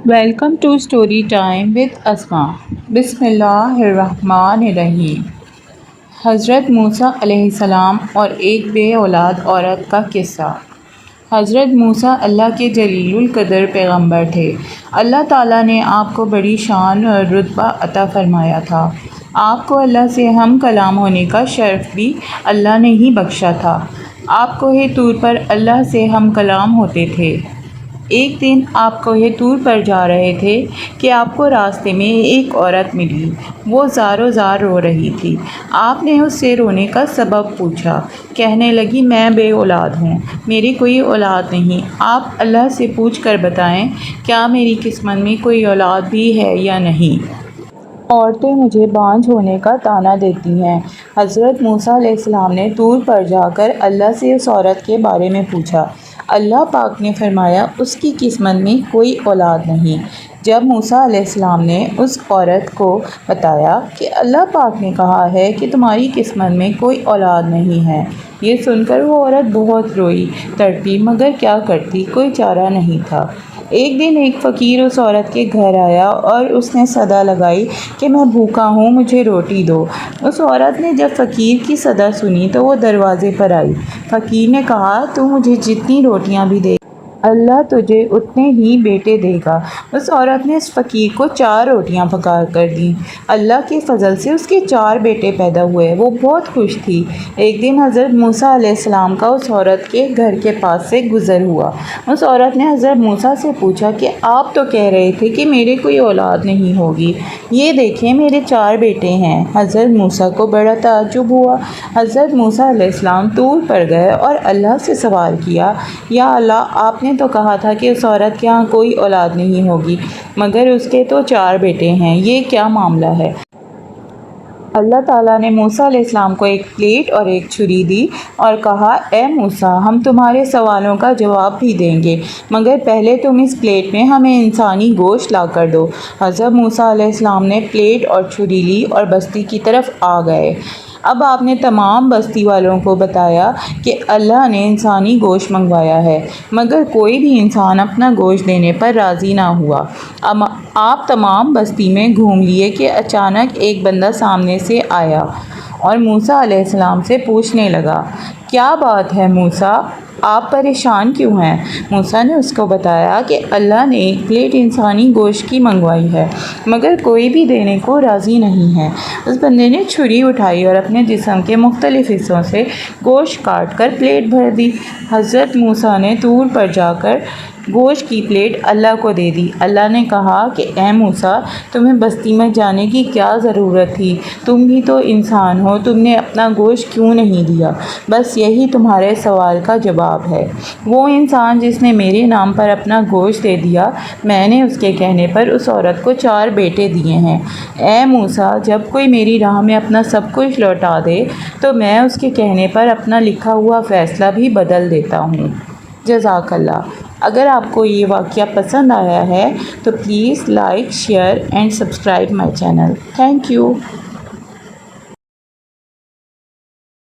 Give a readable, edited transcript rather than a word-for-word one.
Welcome to story time with Asma. بسم اللہ الرحمن الرحیم۔ حضرت موسیٰ علیہ السلام اور ایک بے اولاد عورت کا قصہ۔ حضرت موسیٰ اللہ کے جلیل القدر پیغمبر تھے۔ اللہ تعالیٰ نے آپ کو بڑی شان اور رتبہ عطا فرمایا تھا۔ آپ کو اللہ سے ہم کلام ہونے کا شرف بھی اللہ نے ہی بخشا تھا۔ آپ کوہ طور پر اللہ سے ہم کلام ہوتے تھے۔ ایک دن آپ کوہ طور پر جا رہے تھے کہ آپ کو راستے میں ایک عورت ملی۔ وہ زار و زار رو رہی تھی۔ آپ نے اس سے رونے کا سبب پوچھا۔ کہنے لگی، میں بے اولاد ہوں، میری کوئی اولاد نہیں۔ آپ اللہ سے پوچھ کر بتائیں، کیا میری قسمت میں کوئی اولاد بھی ہے یا نہیں؟ عورتیں مجھے بانجھ ہونے کا طعنہ دیتی ہیں۔ حضرت موسیٰ علیہ السلام نے طور پر جا کر اللہ سے اس عورت کے بارے میں پوچھا۔ اللہ پاک نے فرمایا، اس کی قسمت میں کوئی اولاد نہیں۔ جب موسیٰ علیہ السلام نے اس عورت کو بتایا کہ اللہ پاک نے کہا ہے کہ تمہاری قسمت میں کوئی اولاد نہیں ہے، یہ سن کر وہ عورت بہت روئی تڑپی، مگر کیا کرتی، کوئی چارہ نہیں تھا۔ ایک دن ایک فقیر اس عورت کے گھر آیا اور اس نے صدا لگائی کہ میں بھوکا ہوں، مجھے روٹی دو۔ اس عورت نے جب فقیر کی صدا سنی تو وہ دروازے پر آئی۔ فقیر نے کہا، تو مجھے جتنی روٹیاں بھی دے، اللہ تجھے اتنے ہی بیٹے دے گا۔ اس عورت نے اس فقیر کو 4 روٹیاں پکا کر دیں۔ اللہ کے فضل سے اس کے 4 بیٹے پیدا ہوئے۔ وہ بہت خوش تھی۔ ایک دن حضرت موسیٰ علیہ السلام کا اس عورت کے گھر کے پاس سے گزر ہوا۔ اس عورت نے حضرت موسیٰ سے پوچھا کہ آپ تو کہہ رہے تھے کہ میرے کوئی اولاد نہیں ہوگی، یہ دیکھیں میرے 4 بیٹے ہیں۔ حضرت موسیٰ کو بڑا تعجب ہوا۔ حضرت موسیٰ علیہ السلام طور پر گئے اور اللہ سے سوال کیا، یا اللہ، آپ نے تو کہا تھا کہ اس عورت کے ہاں کوئی اولاد نہیں ہوگی، مگر اس کے تو 4 بیٹے ہیں، یہ کیا معاملہ ہے؟ اللہ تعالیٰ نے موسیٰ علیہ السلام کو ایک پلیٹ اور ایک چھری دی اور کہا، اے موسیٰ، ہم تمہارے سوالوں کا جواب بھی دیں گے، مگر پہلے تم اس پلیٹ میں ہمیں انسانی گوشت لا کر دو۔ حضرت موسیٰ علیہ السلام نے پلیٹ اور چھری لی اور بستی کی طرف آ گئے۔ اب آپ نے تمام بستی والوں کو بتایا کہ اللہ نے انسانی گوشت منگوایا ہے، مگر کوئی بھی انسان اپنا گوشت دینے پر راضی نہ ہوا۔ آپ تمام بستی میں گھوم لیے کہ اچانک ایک بندہ سامنے سے آیا اور موسیٰ علیہ السلام سے پوچھنے لگا، کیا بات ہے موسیٰ، آپ پریشان کیوں ہیں؟ موسیٰ نے اس کو بتایا کہ اللہ نے ایک پلیٹ انسانی گوشت کی منگوائی ہے، مگر کوئی بھی دینے کو راضی نہیں ہے۔ اس بندے نے چھری اٹھائی اور اپنے جسم کے مختلف حصوں سے گوشت کاٹ کر پلیٹ بھر دی۔ حضرت موسیٰ نے طور پر جا کر گوشت کی پلیٹ اللہ کو دے دی۔ اللہ نے کہا کہ اے موسیٰ، تمہیں بستی میں جانے کی کیا ضرورت تھی؟ تم بھی تو انسان ہو، تم نے اپنا گوشت کیوں نہیں دیا؟ بس یہی تمہارے سوال کا جواب ہے۔ وہ انسان جس نے میرے نام پر اپنا گوشت دے دیا، میں نے اس کے کہنے پر اس عورت کو 4 بیٹے دیے ہیں۔ اے موسیٰ، جب کوئی میری راہ میں اپنا سب کچھ لوٹا دے تو میں اس کے کہنے پر اپنا لکھا ہوا فیصلہ بھی بدل دیتا ہوں۔ جزاک اللہ۔ اگر آپ کو یہ واقعہ پسند آیا ہے تو please like, share and subscribe my channel. Thank you.